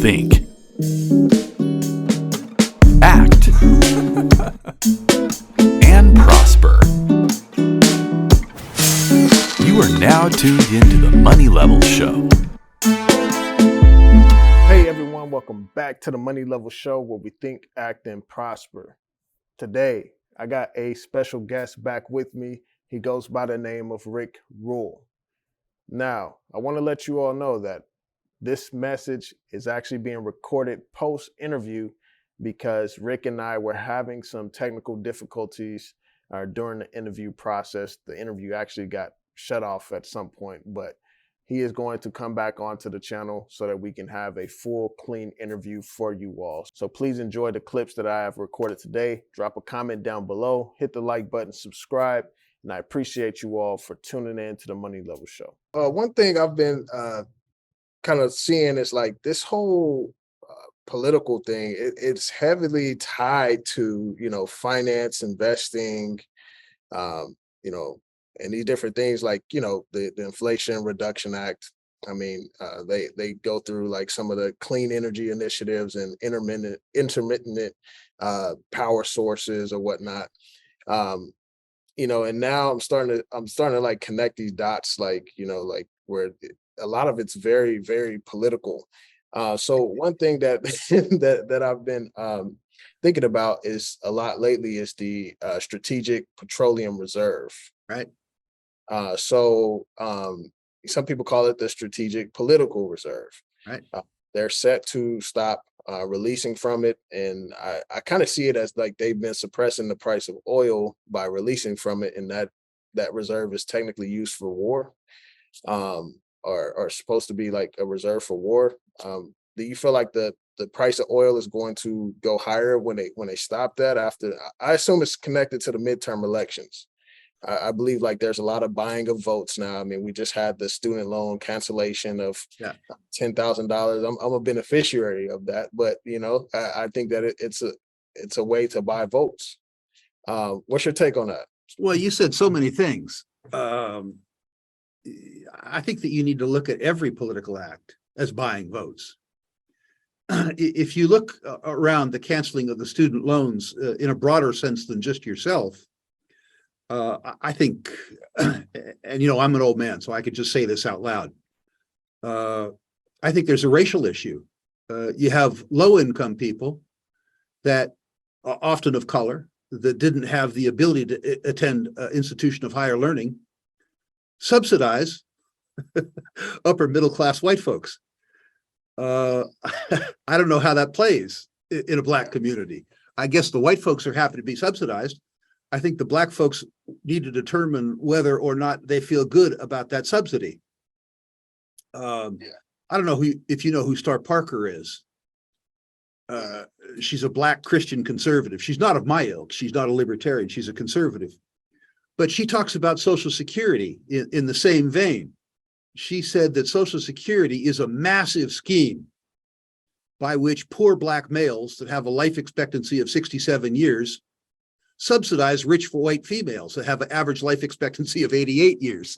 think, act, and prosper. You are now tuned into the Money Level Show. Hey everyone, welcome back to the Money Level Show where we think, act, and prosper. Today, I got a special guest back with me. He goes by the name of Rick Rule. Now, I want to let you all know that this message is actually being recorded post-interview because Rick and I were having some technical difficulties during the interview process. The interview actually got shut off at some point, but he is going to come back onto the channel so that we can have a full, clean interview for you all. So please enjoy the clips that I have recorded today. Drop a comment down below, hit the like button, subscribe, and I appreciate you all for tuning in to the Money Level Show. One thing I've been kind of seeing is like this whole political thing, it's heavily tied to, finance, investing, and these different things like, the Inflation Reduction Act. I mean, they go through like some of the clean energy initiatives and intermittent power sources or whatnot. And now I'm starting to like connect these dots, like where a lot of it's very, very political. So one thing that that I've been thinking about is a lot lately is the Strategic Petroleum Reserve. Right. So some people call it the Strategic Political Reserve. Right. They're set to stop releasing from it. And I kind of see it as like they've been suppressing the price of oil by releasing from it. And that reserve is technically used for war, or supposed to be like a reserve for war. Do you feel like the price of oil is going to go higher when they stop that after? I assume it's connected to the midterm elections. I believe like there's a lot of buying of votes now. I mean, we just had the student loan cancellation of $10,000. I'm a beneficiary of that, but I think that it's a way to buy votes. What's your take on that? Well, you said so many things. I think that you need to look at every political act as buying votes. If you look around the canceling of the student loans in a broader sense than just yourself, I think, and I'm an old man, so I could just say this out loud. I think there's a racial issue. You have low-income people that are often of color that didn't have the ability to attend an institution of higher learning, subsidize upper middle-class white folks. I don't know how that plays in a Black community. I guess the white folks are happy to be subsidized. I think the Black folks need to determine whether or not they feel good about that subsidy. I don't know if you know who Star Parker is. She's a Black Christian conservative. She's not of my ilk. She's not a libertarian. She's a conservative. But she talks about Social Security in the same vein. She said that Social Security is a massive scheme by which poor Black males that have a life expectancy of 67 years subsidize rich white females that have an average life expectancy of 88 years.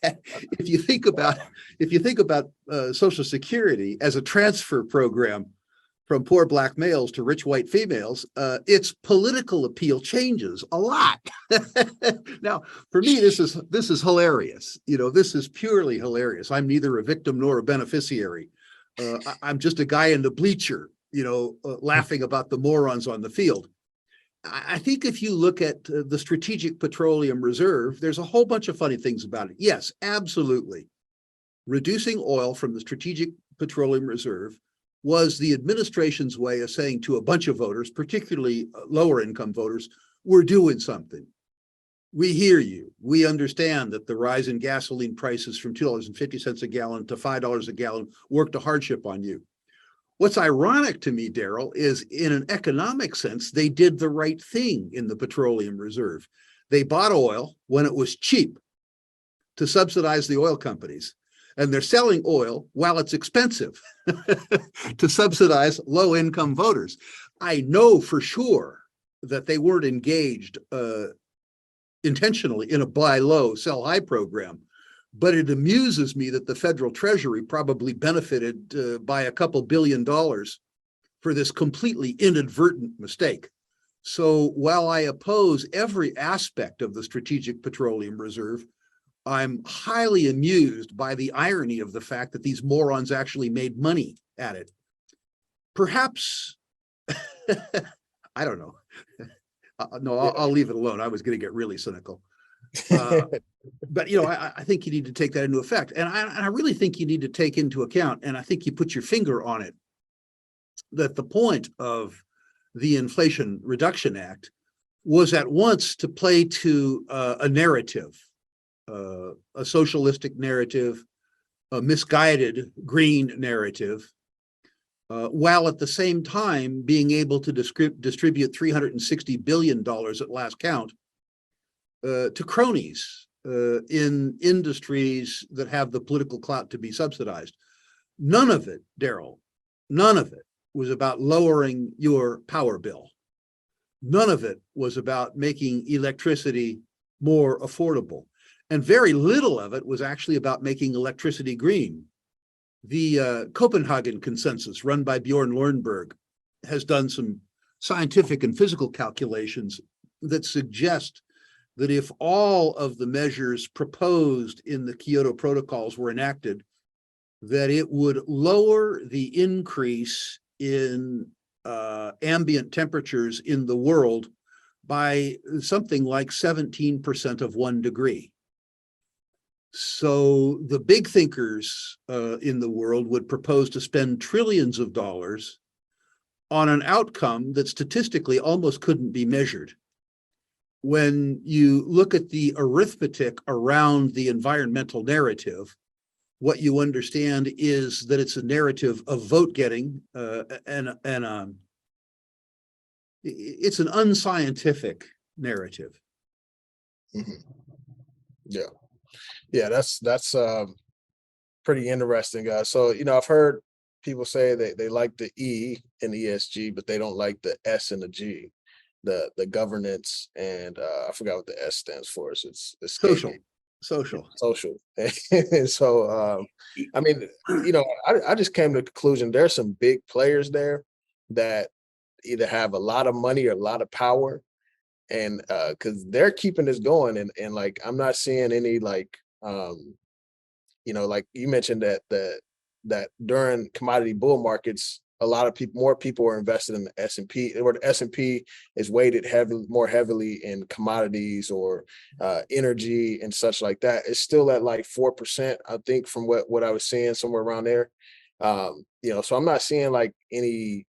If you think about Social Security as a transfer program from poor Black males to rich white females, its political appeal changes a lot. Now, for me, this is hilarious. This is purely hilarious. I'm neither a victim nor a beneficiary. I'm just a guy in the bleacher, laughing about the morons on the field. I think if you look at the Strategic Petroleum Reserve, there's a whole bunch of funny things about it. Yes, absolutely. Reducing oil from the Strategic Petroleum Reserve was the administration's way of saying to a bunch of voters, particularly lower income voters, we're doing something. We hear you. We understand that the rise in gasoline prices from $2.50 a gallon to $5 a gallon worked a hardship on you. What's ironic to me, Daryl, is in an economic sense, they did the right thing in the Petroleum Reserve. They bought oil when it was cheap to subsidize the oil companies. And they're selling oil while it's expensive to subsidize low-income voters. I know for sure that they weren't engaged intentionally in a buy low, sell high program, But it amuses me that the federal treasury probably benefited by a couple $1 billion for this completely inadvertent mistake. So while I oppose every aspect of the Strategic Petroleum Reserve, I'm highly amused by the irony of the fact that these morons actually made money at it. Perhaps, I don't know. No, I'll leave it alone. I was going to get really cynical. But, you know, I think you need to take that into effect. And I really think you need to take into account, and I think you put your finger on it, that the point of the Inflation Reduction Act was at once to play to a narrative, a socialistic narrative, a misguided green narrative, while at the same time being able to distribute $360 billion at last count to cronies in industries that have the political clout to be subsidized. None of it, Daryl, none of it was about lowering your power bill. None of it was about making electricity more affordable. And very little of it was actually about making electricity green. The Copenhagen Consensus, run by Bjorn Lornberg, has done some scientific and physical calculations that suggest that if all of the measures proposed in the Kyoto protocols were enacted, that it would lower the increase in ambient temperatures in the world by something like 17% of 1 degree. So the big thinkers in the world would propose to spend trillions of dollars on an outcome that statistically almost couldn't be measured. When you look at the arithmetic around the environmental narrative, what you understand is that it's a narrative of vote getting, and it's an unscientific narrative. Mm-hmm. Yeah, that's pretty interesting, guys. So, you know, I've heard people say they like the E in ESG, but they don't like the S and the G, the governance, and I forgot what the S stands for. So it's Social. And so, I mean, you know, I just came to the conclusion there's some big players there that either have a lot of money or a lot of power, and because they're keeping this going, and like I'm not seeing any like you know, like you mentioned that during commodity bull markets, a lot of more people are invested in the S&P, or the S&P is weighted more heavily in commodities or energy and such like that. It's still at like 4%, I think, from what I was seeing, somewhere around there. You know, so I'm not seeing like any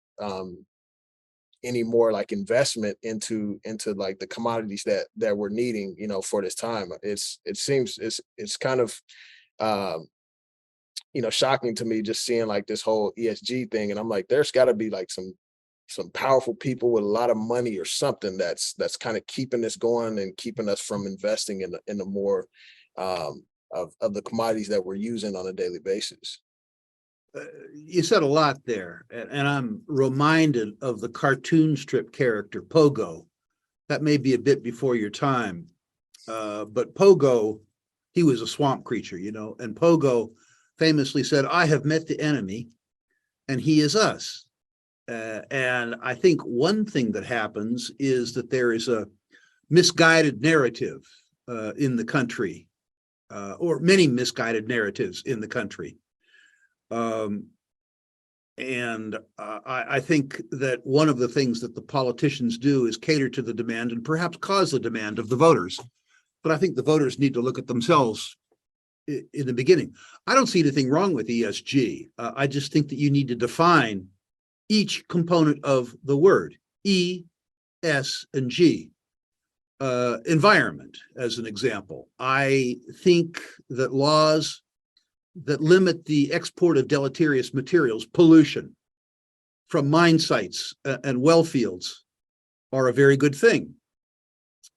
more like investment into like the commodities that we're needing, you know, for this time. It seems it's kind of you know, shocking to me just seeing like this whole ESG thing, and I'm like, there's got to be like some powerful people with a lot of money or something that's kind of keeping this going and keeping us from investing in the more of the commodities that we're using on a daily basis. You said a lot there, and I'm reminded of the cartoon strip character Pogo. That may be a bit before your time, but Pogo, he was a swamp creature, you know, and Pogo famously said, "I have met the enemy, and he is us." And I think one thing that happens is that there is a misguided narrative in the country, or many misguided narratives in the country. And I think that one of the things that the politicians do is cater to the demand and perhaps cause the demand of the voters. But I think the voters need to look at themselves in the beginning. I don't see anything wrong with ESG. I just think that you need to define each component of the word, E, S, and G. Environment, as an example. I think that laws that limit the export of deleterious materials, pollution, from mine sites and well fields are a very good thing.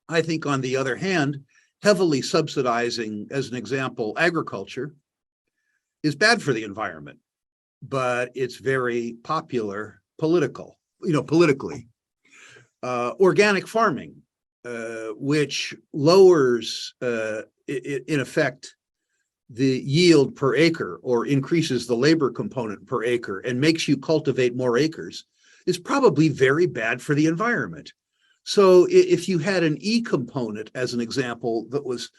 I think, on the other hand, heavily subsidizing, as an example, agriculture is bad for the environment, but it's very popular politically. Organic farming, which lowers, in effect, the yield per acre or increases the labor component per acre and makes you cultivate more acres is probably very bad for the environment. So if you had an E component, as an example, that was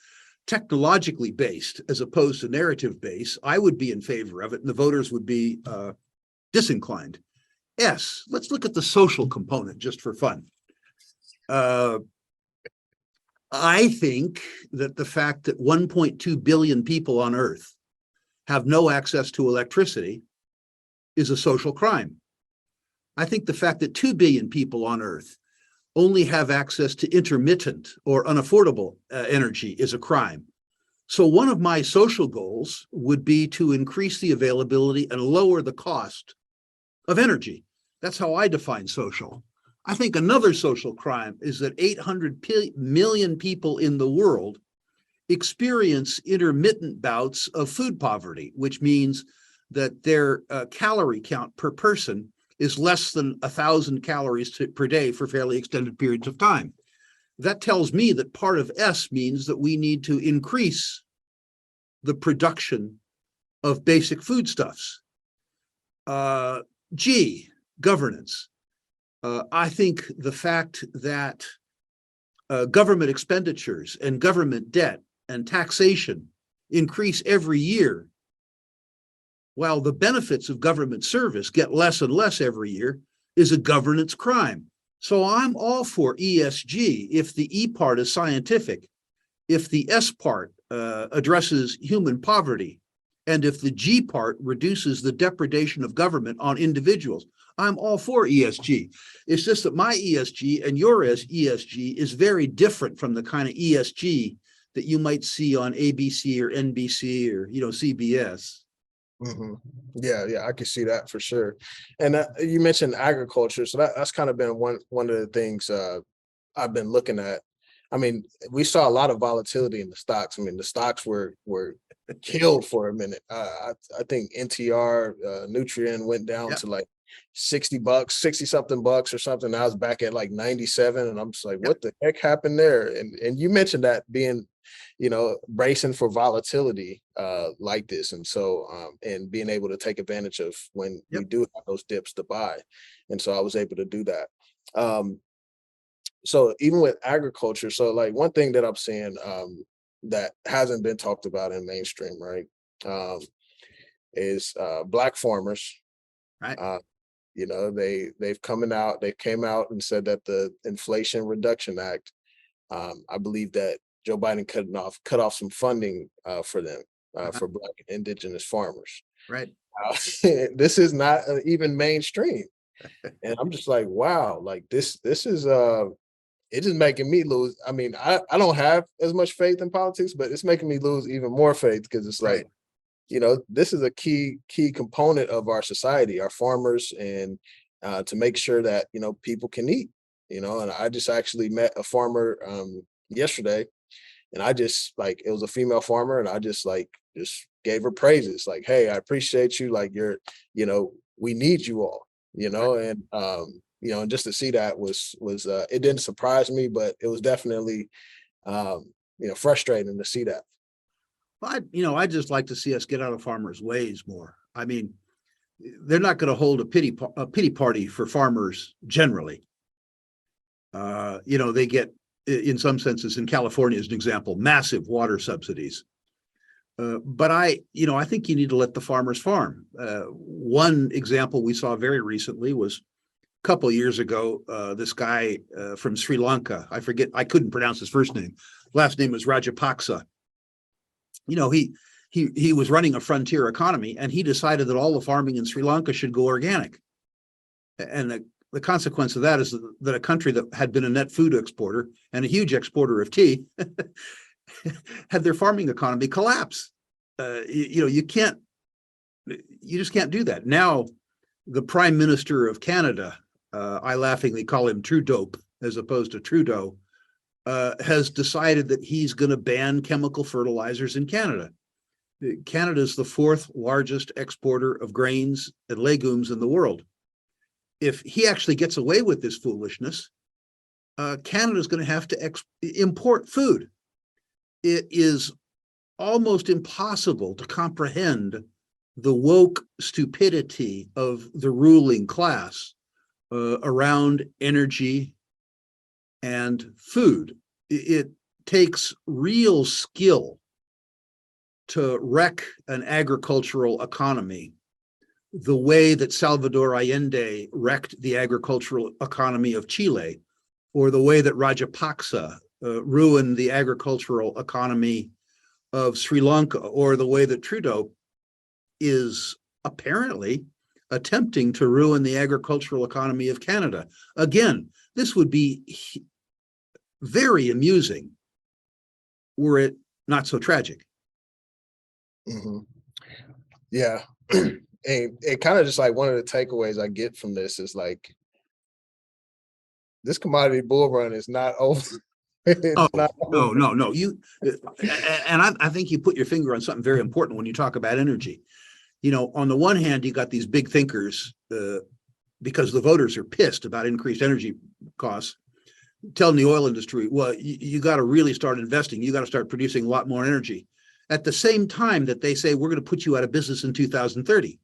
technologically based as opposed to narrative based, I would be in favor of it, and the voters would be disinclined. S, let's look at the social component just for fun. I think that the fact that 1.2 billion people on Earth have no access to electricity is a social crime. I think the fact that 2 billion people on Earth only have access to intermittent or unaffordable energy is a crime. So one of my social goals would be to increase the availability and lower the cost of energy. That's how I define social. I think another social crime is that 800 million people in the world experience intermittent bouts of food poverty, which means that their calorie count per person is less than 1,000 calories per day for fairly extended periods of time. That tells me that part of S means that we need to increase the production of basic foodstuffs. G, governance. I think the fact that government expenditures and government debt and taxation increase every year, while the benefits of government service get less and less every year, is a governance crime. So I'm all for ESG if the E part is scientific, if the S part addresses human poverty, and if the G part reduces the depredation of government on individuals. I'm all for ESG. It's just that my ESG and your ESG is very different from the kind of ESG that you might see on ABC or NBC or CBS. Mm-hmm. Yeah, I can see that for sure. And you mentioned agriculture, so that's kind of been one of the things I've been looking at. I mean, we saw a lot of volatility in the stocks. I mean, the stocks were killed for a minute. I think NTR Nutrien went down to like $60, 60 something bucks or something. Now it's back at like 97, and I'm just like, what the heck happened there? And you mentioned that being, bracing for volatility like this, and so and being able to take advantage of when we do have those dips to buy, and so I was able to do that. So even with agriculture, so like one thing that I'm seeing that hasn't been talked about in mainstream, right, is Black farmers. Right. They came out and said that the Inflation Reduction Act, I believe that Joe Biden cut off some funding for them, for Black indigenous farmers. Right. This is not even mainstream. And I'm just like, wow, like this is it is making me lose. I mean, I don't have as much faith in politics, but it's making me lose even more faith, because it's like, this is a key component of our society, our farmers, and to make sure that, people can eat, and I just actually met a farmer yesterday, and I just like, it was a female farmer, and I just gave her praises. Like, hey, I appreciate you. Like, you're, we need you all, and and just to see that was it didn't surprise me, but it was definitely frustrating to see that. Well, I'd just like to see us get out of farmers' ways more. I mean, they're not going to hold a pity party for farmers generally. They get, in some senses, in California as an example, massive water subsidies. But I think you need to let the farmers farm. One example we saw very recently was a couple of years ago. This guy from Sri Lanka, I couldn't pronounce his first name. Last name was Rajapaksa. He was running a frontier economy, and he decided that all the farming in Sri Lanka should go organic. And the consequence of that is that a country that had been a net food exporter and a huge exporter of tea had their farming economy collapse. You just can't do that. Now, the Prime Minister of Canada, I laughingly call him Trudeau as opposed to Trudeau, has decided that he's going to ban chemical fertilizers in Canada. Canada is the fourth largest exporter of grains and legumes in the world. If he actually gets away with this foolishness, Canada is going to have to import food. It is almost impossible to comprehend the woke stupidity of the ruling class around energy and food. It takes real skill to wreck an agricultural economy the way that Salvador Allende wrecked the agricultural economy of Chile, or the way that Rajapaksa ruined the agricultural economy of Sri Lanka, or the way that Trudeau is apparently attempting to ruin the agricultural economy of Canada. Again, this would be very amusing were it not so tragic. Mm-hmm. Yeah. And kind of just like one of the takeaways I get from this is like, this commodity bull run is not over. No. You and I think you put your finger on something very important when you talk about energy. You know, on the one hand, you got these big thinkers because the voters are pissed about increased energy costs, telling the oil industry, well, you got to really start investing. You got to start producing a lot more energy. At the same time that they say, we're going to put you out of business in 2030.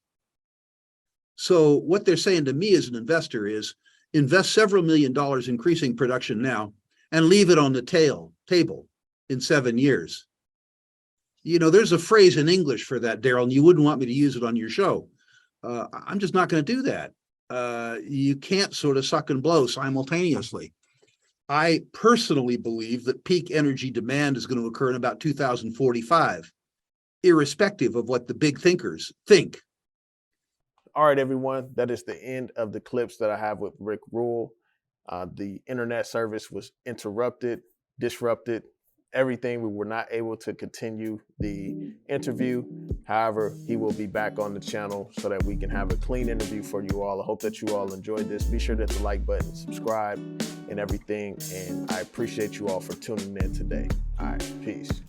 So what they're saying to me as an investor is invest several $1 million increasing production now and leave it on the table in 7 years. You know, there's a phrase in English for that, Daryl, and you wouldn't want me to use it on your show. I'm just not going to do that. You can't sort of suck and blow simultaneously. I personally believe that peak energy demand is going to occur in about 2045, irrespective of what the big thinkers think. All right, everyone, that is the end of the clips that I have with Rick Rule. The internet service was interrupted, disrupted, everything. We were not able to continue the interview. However, he will be back on the channel so that we can have a clean interview for you all. I hope that you all enjoyed this. Be sure to hit the like button, subscribe, and everything. And I appreciate you all for tuning in today. All right, peace.